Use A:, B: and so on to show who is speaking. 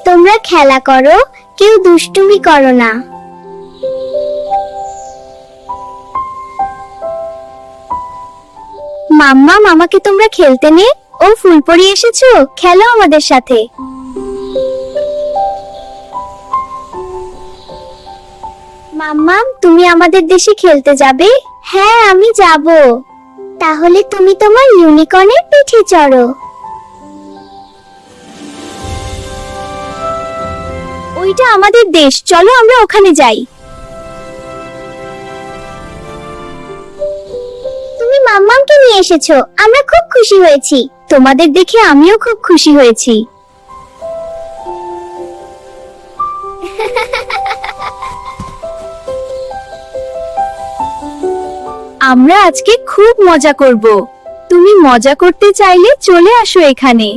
A: তোমরা খেলা করো, কেউ দুষ্টুমি করো না। মাম্মা, মামাকে তোমরা খেলতে নে। ও ফুলপরি এসেছো, খেলো আমাদের সাথে। মাম্মা, তুমি আমাদের দেশে খেলতে যাবে? হ্যাঁ, আমি যাব। তাহলে তুমি তোমার ইউনিকর্নের পিঠে চড়ো। ওইটা আমাদের দেশ, চলো আমরা ওখানে যাই। তুমি মাম্মামকে নিয়ে এসেছো, আমরা খুব খুশি হয়েছি। তোমাদের দেখে আমিও খুব খুশি হয়েছি। আমরা আজকে খুব মজা করব। তুমি মজা করতে চাইলে চলে আসো এখানে।